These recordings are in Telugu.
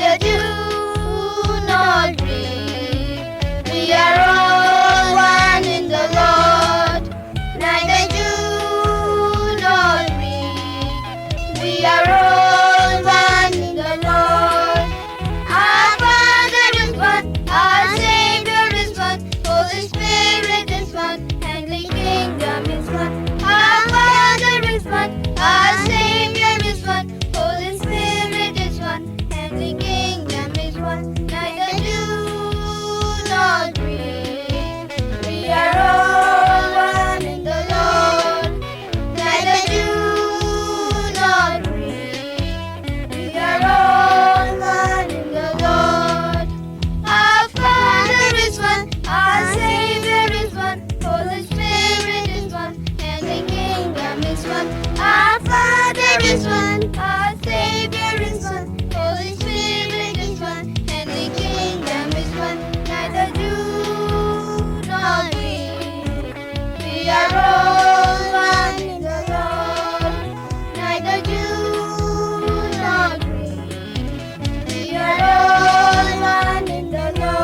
neither do nor dream. We are all one in the Lord, neither Jew nor Greek. We are all one in the Lord. Our Father is one, our Savior is one, Holy Spirit is one, and the kingdom is one. Our Father is one, our Savior is one, Holy Spirit is one, and the kingdom is one. Neither Jew nor Greek. We are all one in the Lord, neither Jew nor Greek. We are all one in the Lord. Our Father is one, our Savior is one, Holy Spirit is one, and the kingdom is one. Our Father is one, our Savior is one, Holy Spirit is one, and the kingdom is one. Neither Jew nor Greek. We are all one in the Lord, neither Jew nor Greek. We are all one in the Lord.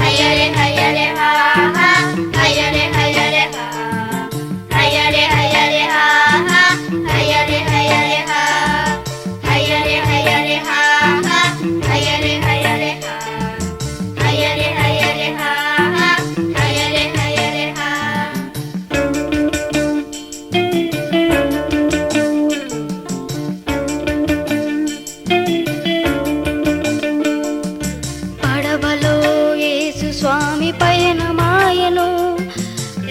Hayare hayare ha ha, hayare hayare ha, hayare hayare ha ha, hayare hayare ha, hayare hayare ha ha, hayare hayare ha, hayare hayare ha ha, hayare hayare ha. పడవలో యేసు స్వామి పయనమాయను,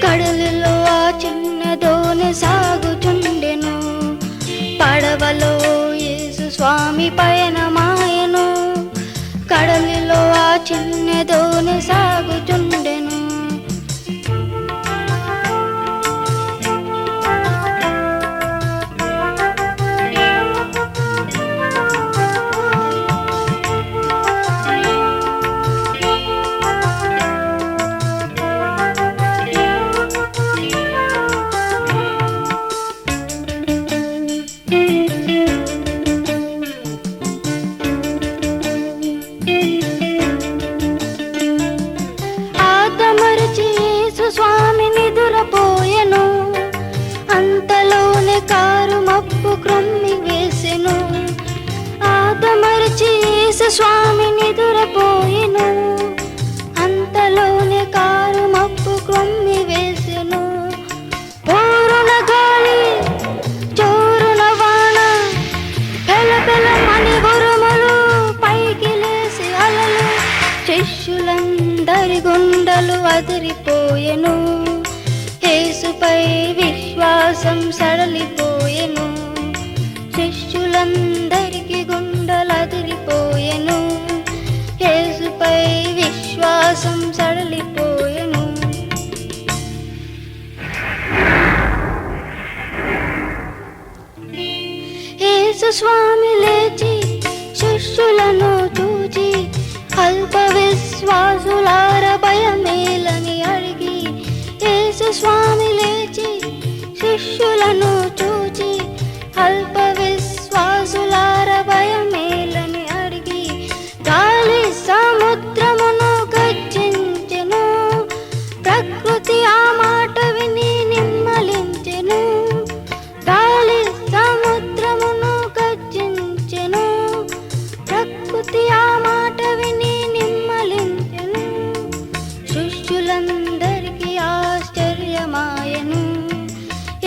కడలిలో ఆ చిన్న దోణి సాగుచుండెను. పడవలో యేసు స్వామి పయనమాయను, కడలిలో ఆ చిన్న దోణి సాగుచుండెను. ఆదమరచి యేసు స్వామి నిదురపోయెను, అంతలోనే కారు మబ్బు క్రొమ్మి వేసెను. ఆదమరచి యేసు స్వామి నిదురపోయెను, అంతలోనే కారు మబ్బు క్రొమ్మి వేసెను. పోరున గాలి చోరున వాన, పెలపెలమని ఉరుములు, పైకి లేసి అలలు, శిష్యులందరి గుండెలు అదిరిపోయెను. యేసుపై విశ్వాసం సడలిపోయెను, శిష్యులందరికి గుండెలు అదిరిపోయెను. యేసుపై విశ్వాసం సడలిపోయెను. యేసు స్వామి లేచి శిష్యులను చూచి, అల్ప విశ్వాసులార భయమేలని అడిగి. యేసు స్వామి లేచి శిష్యులను చూచి, అల్ప విశ్వాసులార భయమేలని అడిగి. గాలి సముద్రమును గర్జించెను, ప్రకృతి ఆ మాట విని నిమ్మలించెను. గాలి సముద్రమును గర్జించెను, ప్రకృతి ఆ మాట విని నిమ్మలించెను. శిష్యులందరికీ ఆశ్చర్యమాయెను,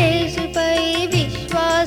యేసుపై విశ్వాసం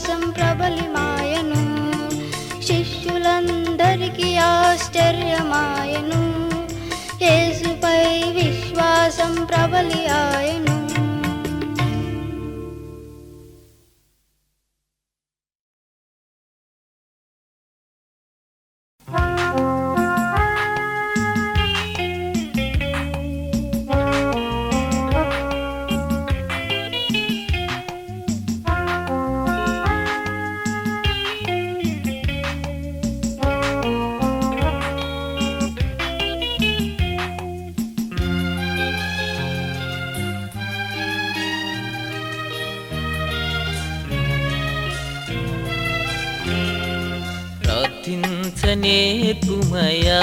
ప్రార్థించనేర్పుమయా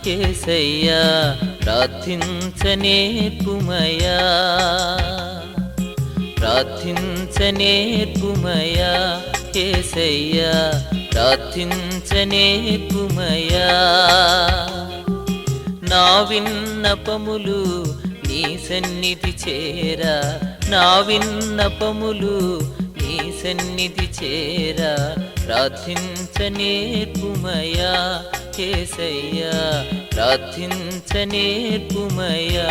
యేసయ్యా, ప్రార్థించనేర్పుమయా, ప్రార్థించనేర్పుమయా యేసయ్యా, ప్రార్థించనేర్పుమయా. నా విన్నపములు నీ సన్నిధి చేరా, నా విన్నపములు నీ సన్నిధి చేరా, ప్రార్థించనేర్పుమయా యేసయ్యా, ప్రార్థించనేర్పుమయా.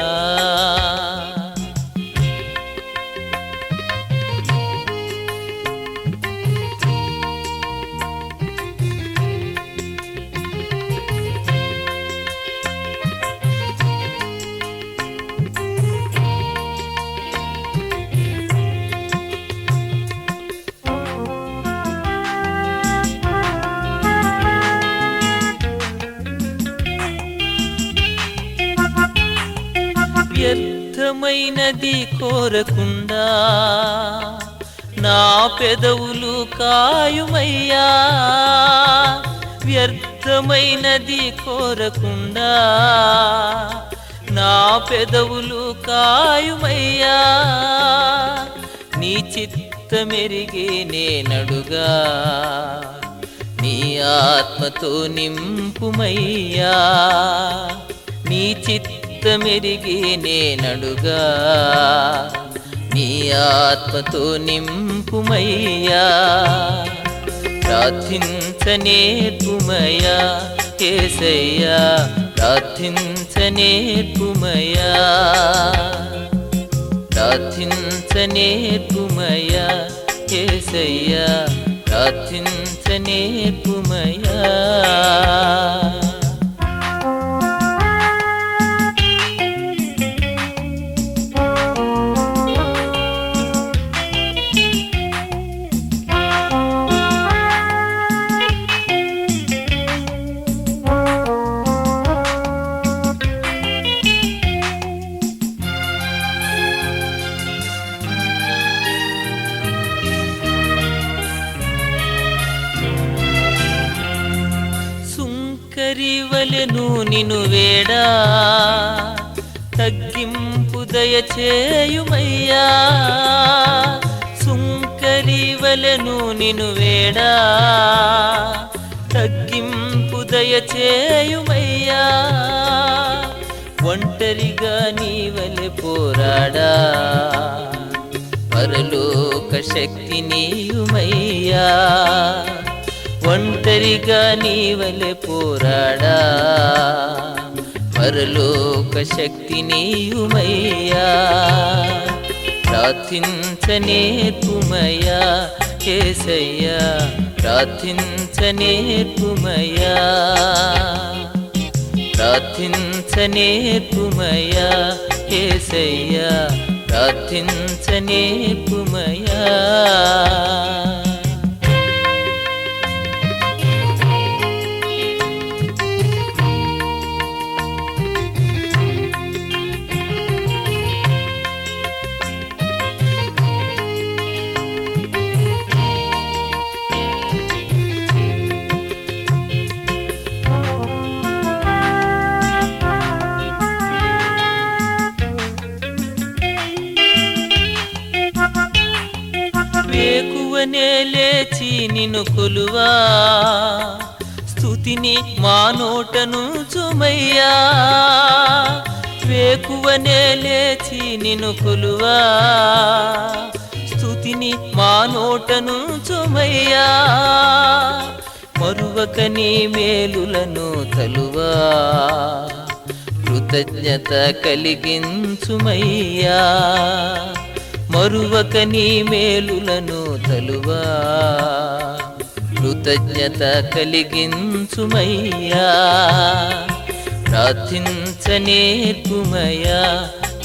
వ్యర్థమైనది కోరకుండా నా పెదవులు కాయుమయ్యా, వ్యర్థమైనది కోరకుండా నా పెదవులు కాయుమయ్యా. నీ చిత్తమెరిగే నేనడుగా, నీ ఆత్మతో నింపుమయ్యా, నీ చిత్తమెరిగి నేనడుగా, నీ ఆత్మతో నింపుమయ్యా. ప్రార్థించనేర్పుమయా యేసయ్యా, ప్రార్థించనేర్పుమయా, ప్రార్థించనేర్పుమయా యేసయ్యా, ప్రార్థించనేర్పుమయా. సుంకరివలెను నిను వేడా, తగ్గింపు దయచేయుమయ్యా, సుంకరివలెను నిను వేడా, తగ్గింపు దయచేయుమయ్యా. ఒంటరిగా నీవలె పోరాడా, పరలోక శక్తి నీయుమయ్యా, ఒంటరిగా నీవలె పోరాడా, పరలోక శక్తి నీయుమయ్యా. ప్రార్థించనేర్పుమయా యేసయ్యా, ప్రార్థించనేర్పుమయా, ప్రార్థించనేర్పుమయా యేసయ్యా, ప్రార్థించనేర్పుమయా. వేకువనే లేచి నిన్ను కొలువా, స్తుతిని మా నోటను చుమయ్యా, వేకువనే లేచి నిన్ను కొలువా, స్తుతిని మా నోటను చుమయ్యా. మరువక నీ మేలులను తలువా, కృతజ్ఞత కలిగించుమయ్యా, మరువక నీ మేలులను తలువా, కృతజ్ఞత కలిగించుమయ్యా. ప్రార్థించనేర్పుమయా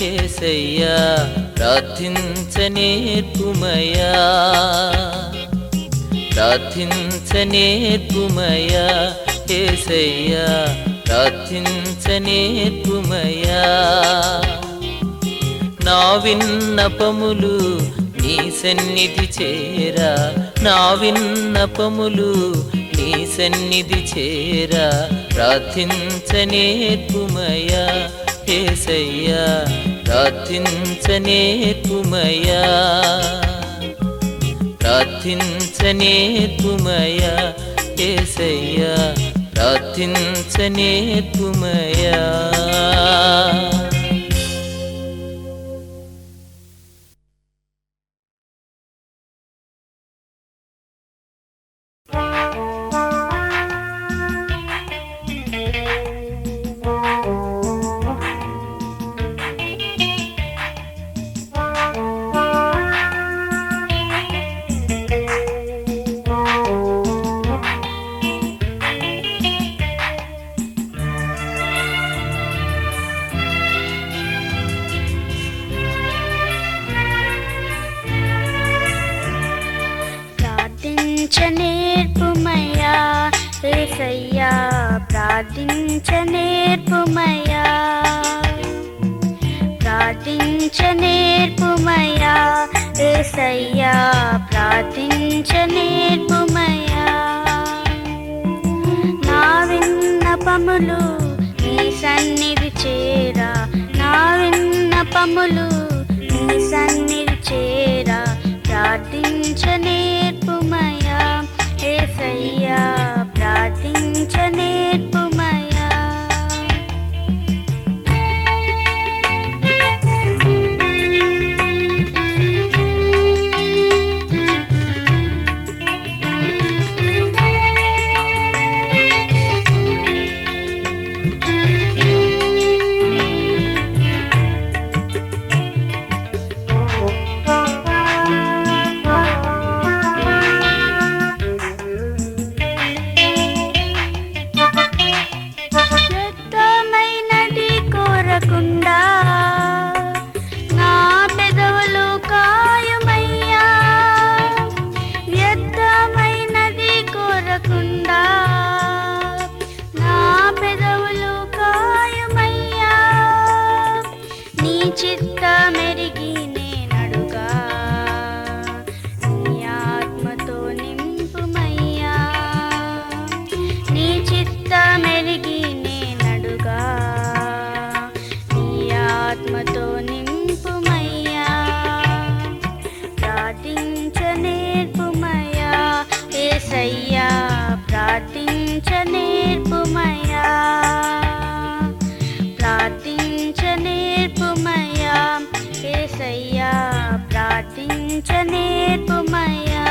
యేసయ్యా, ప్రార్థించనేర్పుమయా, ప్రార్థించనేర్పుమయా యేసయ్యా, ప్రార్థించనేర్పుమయా. నా విన్నపములు నీ సన్నిధి చేరా, నా విన్నపములు నీ సన్నిధి చేరా ప్రార్థించనేర్పుమయా యేసయ్యా ప్రార్థించనేర్పుమయా ప్రార్థించనేర్పుమయా యేసయ్యా ప్రార్థించనేర్పుమయా. ప్రార్థించనేర్పుమయా యేసయ్యా ప్రార్థించనేర్పుమయా ప్రార్థించనేర్పుమయా యేసయ్యా ప్రార్థించనేర్పుమయా నా విన్నపములు నీ సన్నిధి చేరా నా విన్నపములు నీ సన్నిధి చేరా ప్రార్థించనేర్పుమయా యేసయ్యా ప్రార్థించనేర్పుమయా. వ్యర్థమైనది కోరకుండా నా పెదవులు కాయుమయ్యా వ్యర్థమైనది కోరకుండా నా పెదవులు కాయుమయ్యా నీ చిత్తమెరిగి నేనడుగా నీ ఆత్మతో నింపుమయ్యా నీ చిత్తమెరిగి నేనడుగా నీ ఆత్మతో నింపుమయ్యా ప్రార్థించనేర్పుమయా యేసయ్యా ప్రార్థించనేర్పుమయా ప్రార్థించనేర్పుమయా యేసయ్యా ప్రార్థించనేర్పుమయా.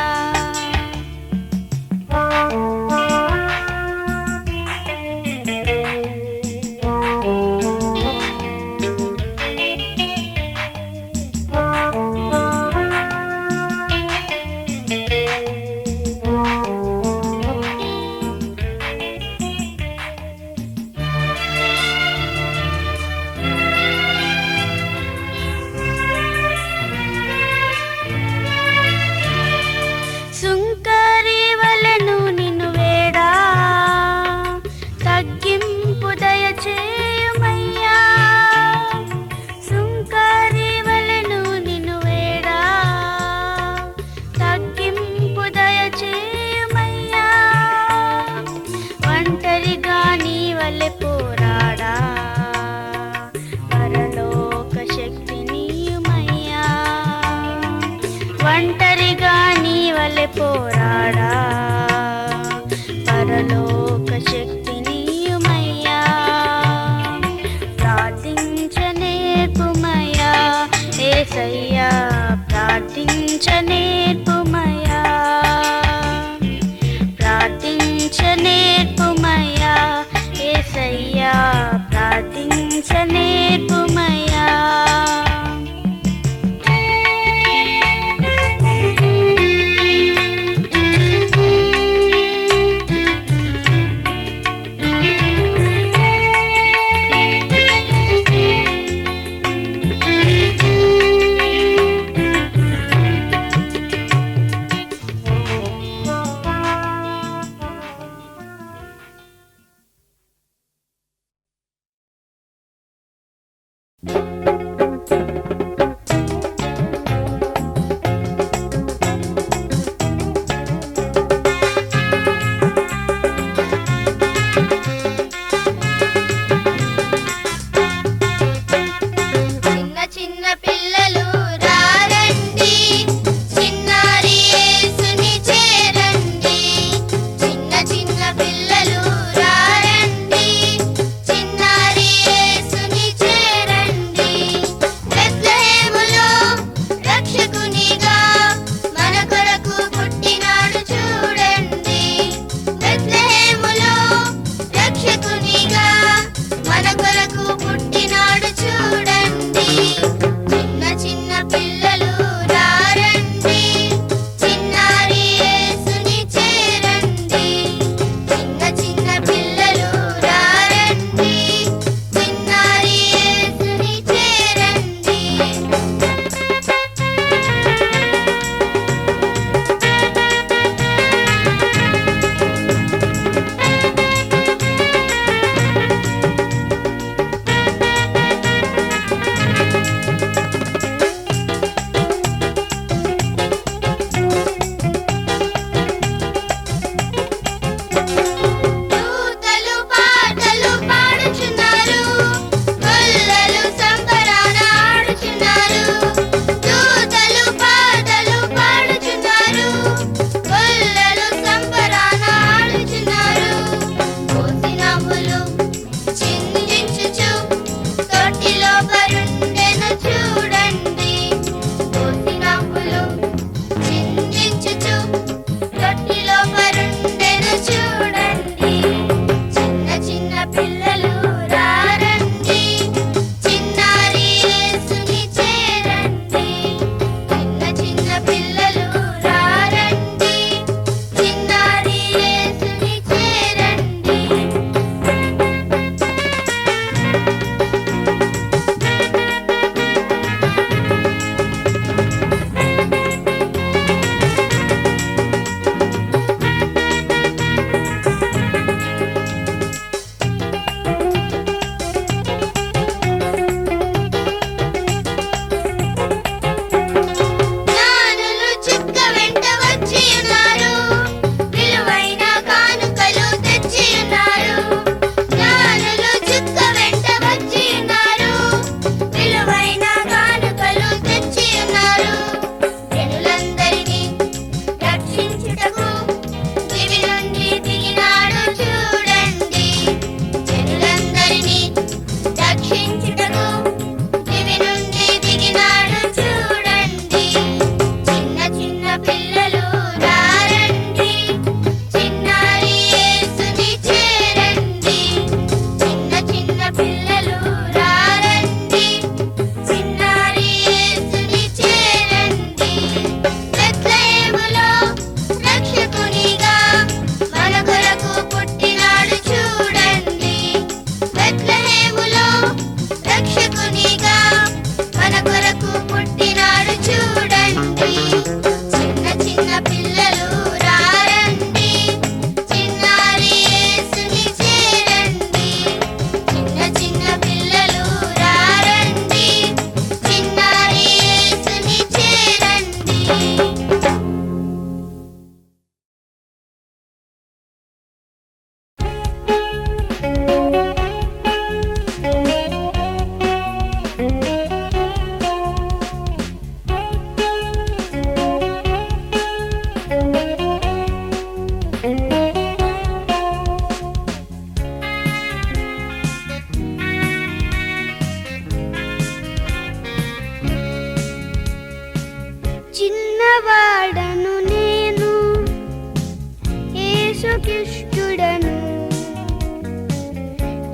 యేసుకిష్టుడను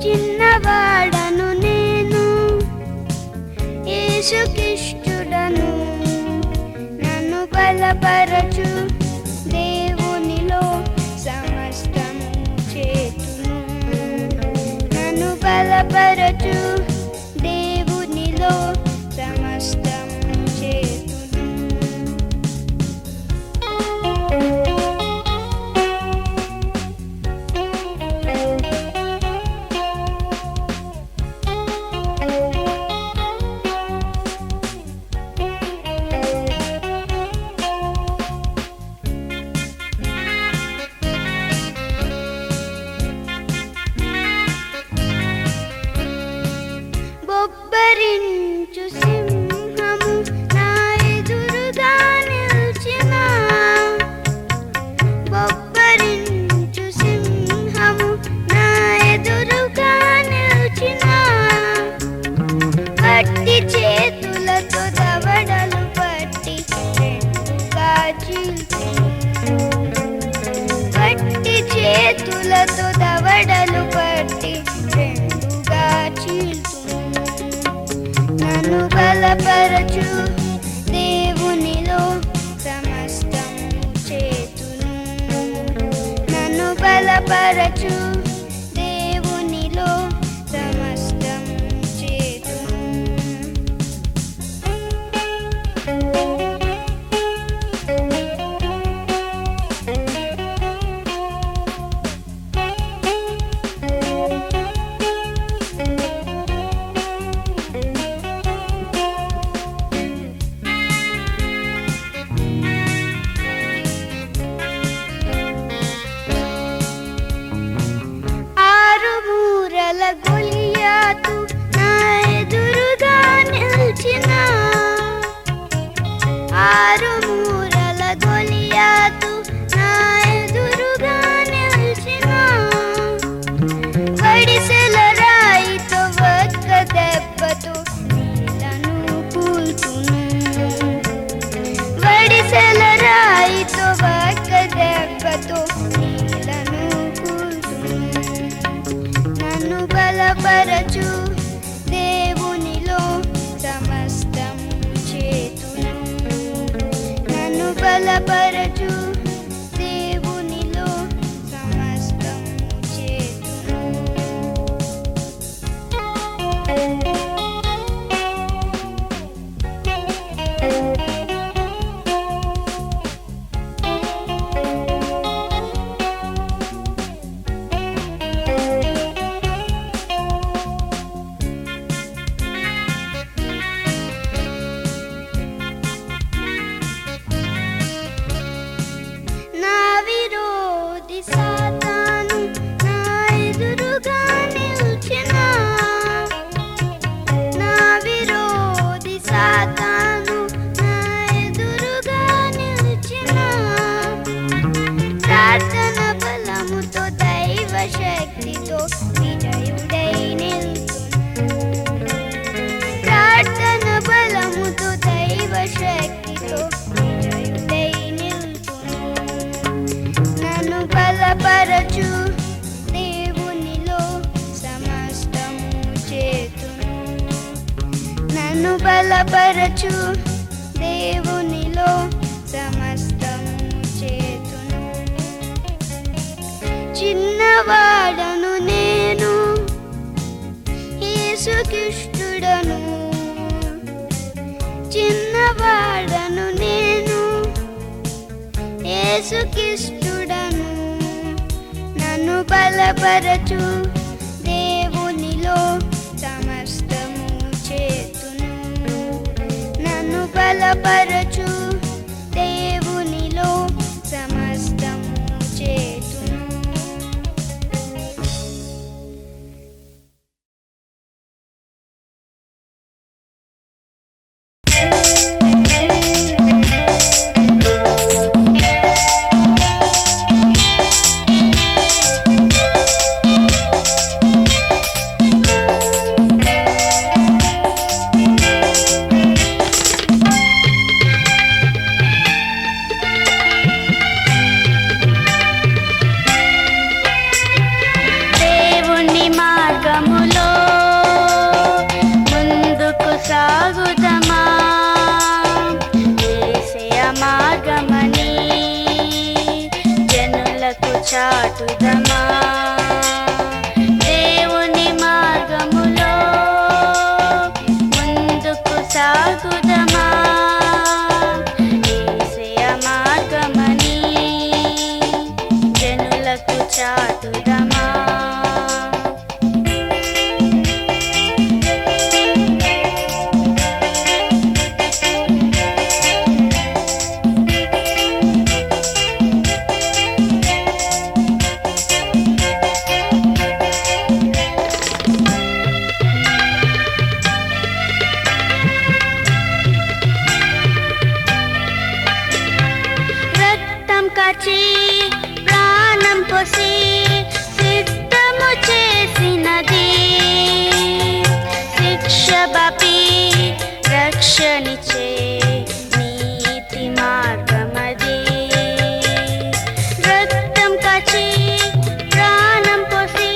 చిన్నవాడను నేను యేసుకిష్టుడను నన్ను బలపరచు దేవునిలో సమస్తము చేతును నన్ను బలపరచు దేవునిలో సమస్తము చేతును బొబ్బరించు సింహము నా ఎదురుగా నిల్చిన బొబ్బరించు సింహము నా ఎదురుగా నిల్చిన పట్టి చేతులతో దవడలు పట్టి రెండుగా చీల్చును పట్టి చేతులతో దవడలు పట్టి రెండుగా చీల్చును నన్ను బలపరచు దేవునిలో సమస్తము చేతును నన్ను బలపరచు దేవునిలో సమస్తము చేతును ఆరు మూరల గొలియాతు నా ఎదురుగా నిల్చిన ఆరు మూరల గొలియాతు నా ఎదురుగా నిల్చిన వడిసెల రాయితో ఒక్క దెబ్బతో నీళ్లను కూల్చును వడిసెల రాయితో ఒక్క దెబ్బతో నీళ్లను కూల్చును నన్ను బలపరచు దేవునిలో సమస్తము చేతును నన్ను బలపరచు దేవునిలో సమస్తము చేతును నా విరోధి సాతాను నా ఎదురుగా నిల్చిన నా విరోధి సాతాను నా ఎదురుగా నిల్చిన ప్రార్థన బలముతో దైవ శక్తితో విజయుడై నిల్చును ప్రార్థన బలముతో దైవ శక్తితో విజయుడై నిల్చును నన్ను బలపరచు దేవునిలో సమస్తము చేతును నన్ను బలపరచు దేవునిలో సమస్తము చేతును చిన్నవాడను నేను యేసుకిష్టుడను చిన్నవాడను నేను యేసుకిష్టుడను నన్ను బలపరచు దేవునిలో సమస్తము చేతును నన్ను బలపరచు దేవునిలో సమస్తము చేతును చాటుదమా దేవుని మార్గములో ముందుకు సాగుదమా యేసయ్య మార్గమని జనులకు చాటుదమా కాచి ప్రాణం పోసి సిద్ధము చేసినది శిక్ష బాపి రక్షణిచ్చే నీతి మార్గమది రక్తం కాచి ప్రాణం పోసి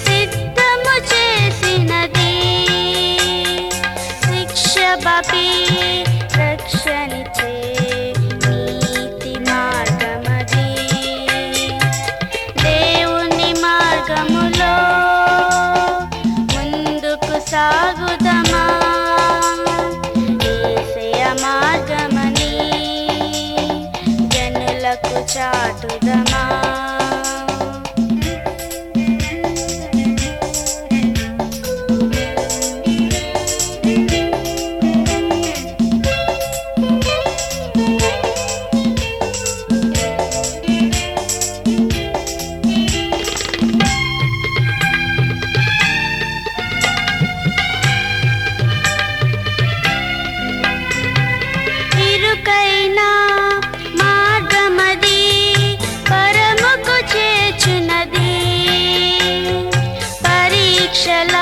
సిద్ధము చేసినది శిక్ష బాపి రక్షణిచ్చే సాగుదమా యేసయ్య మార్గమని జనులకు చాటుదమా ఇరుకైనా మార్గమది పరముకు చేర్చునది పరీక్షల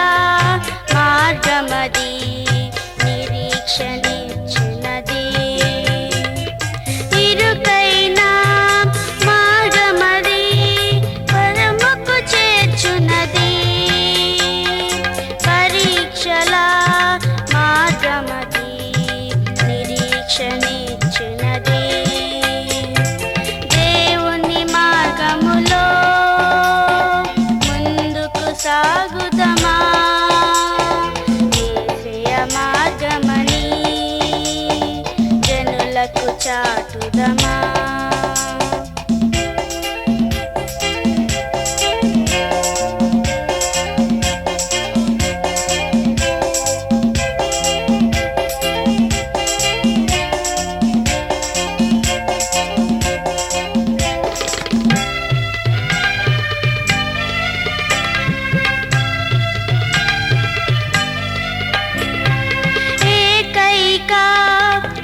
మార్గమది నిరీక్షనిచ్చునది ఇరుకైనా మార్గమది పరముకు చేర్చునది పరీక్షల మార్గమది నిరీక్షనిచ్చునది దేవుని మార్గములో ముందుకు సాగుదమా యేసయ్య మార్గమని జనులకు చాటుదమా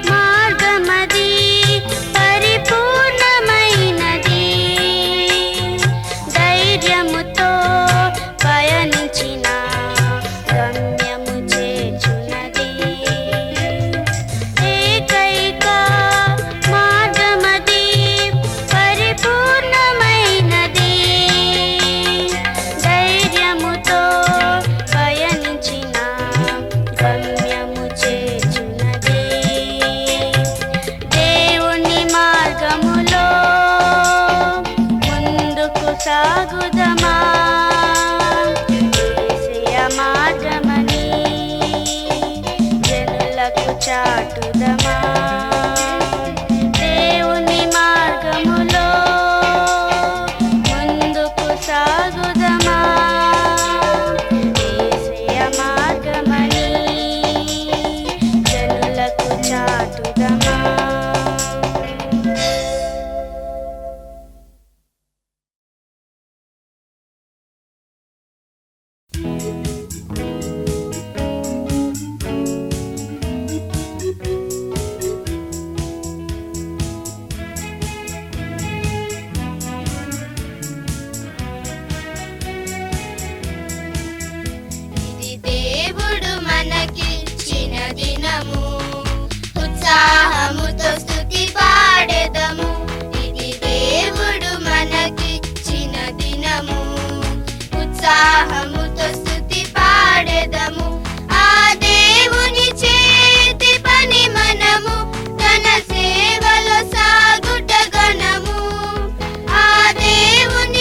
మార్గమది పరిపూర్ణమైనది ధైర్యముతో పయనించిన గమ్యము చేర్చునది ఏకైక మార్గమది పరిపూర్ణమైనది ధైర్యముతో పయనించిన గమ్యము చేర్చునది దేవుని మార్గములో ముందుకు సాగుదమా యేసయ్య మార్గమని జనులకు చాటుదమా దేవుని మార్గములో ముందుకు సాగుదమా యేసయ్య మార్గమని జనులకు చాటుదమా ఇది దేవుడు మనకిచ్చిన దినము ఉత్సాహముతో స్తుతి పాడెదము ఇది దేవుడు మనకిచ్చిన దినము ఉత్సాహముతో స్తుతి పాడెదము ఆ దేవుని చేతి పని మనము తన సేవలో సాగుట గణము ఆ దేవుని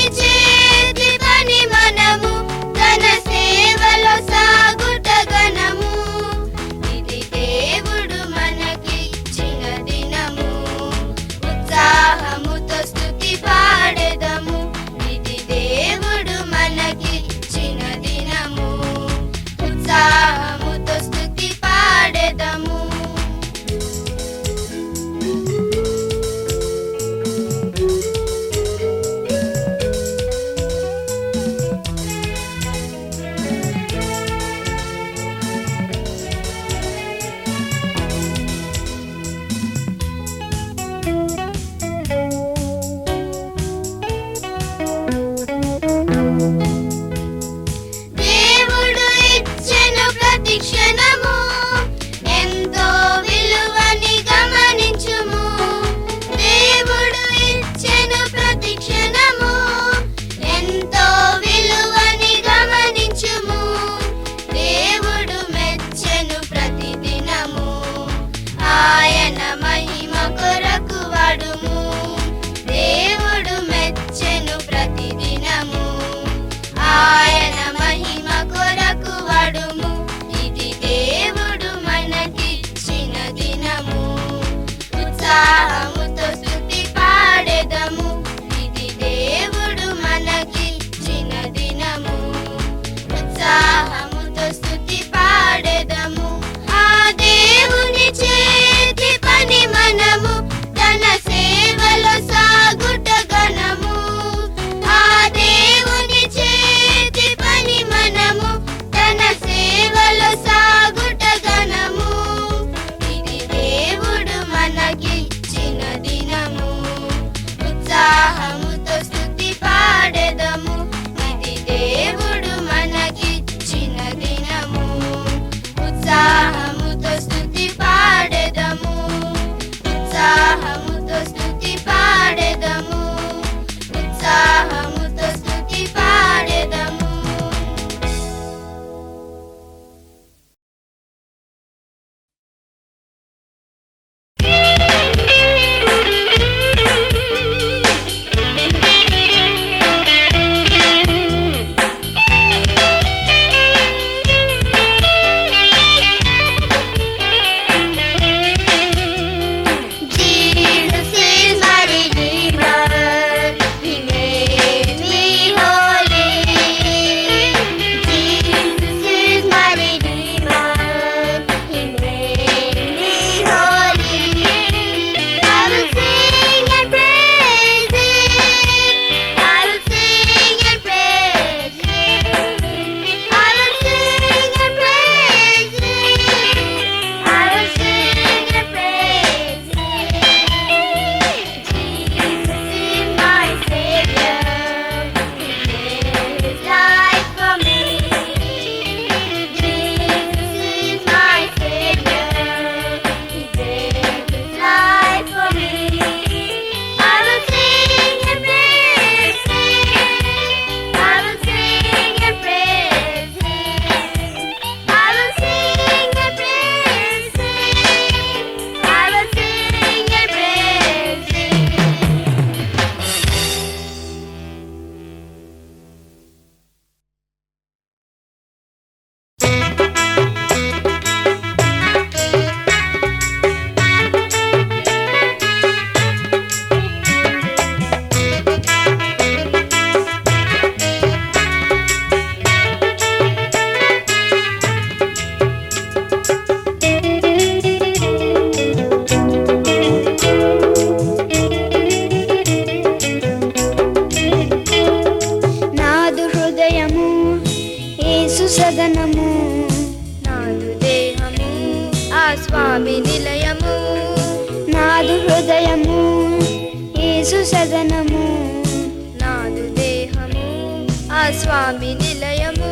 స్వామి నిలయము.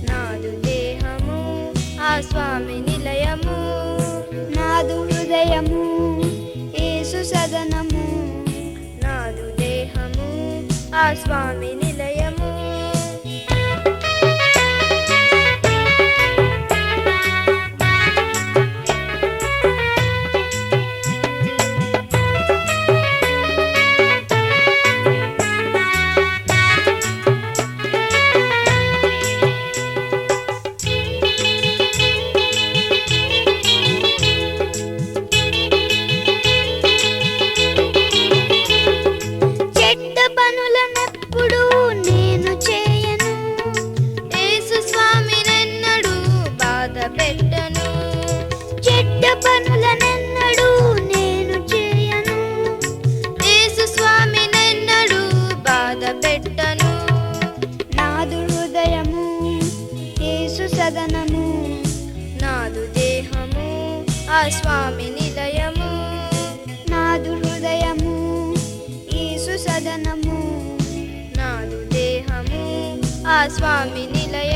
నాదు దేహము ఆ స్వామి నిలయము. నాదు హృదయము యేసు సదనము. నాదు దేహము ఆ స్వామి నిలయము. పనులనెప్పుడు నేను చేయను, యేసు స్వామినెన్నడూ బాధ పెట్టను. చెడ్డ పనులనెన్నడూ నేను చేయను, యేసు స్వామినెన్నడూ బాధ పెట్టను. నాదు హృదయము యేసు సదనము. నాదు దేహము ఆ స్వామి నిలయము. నాదు హృదయము యేసు సదనము. నాదు దేహము ఆ స్వామి నిలయము.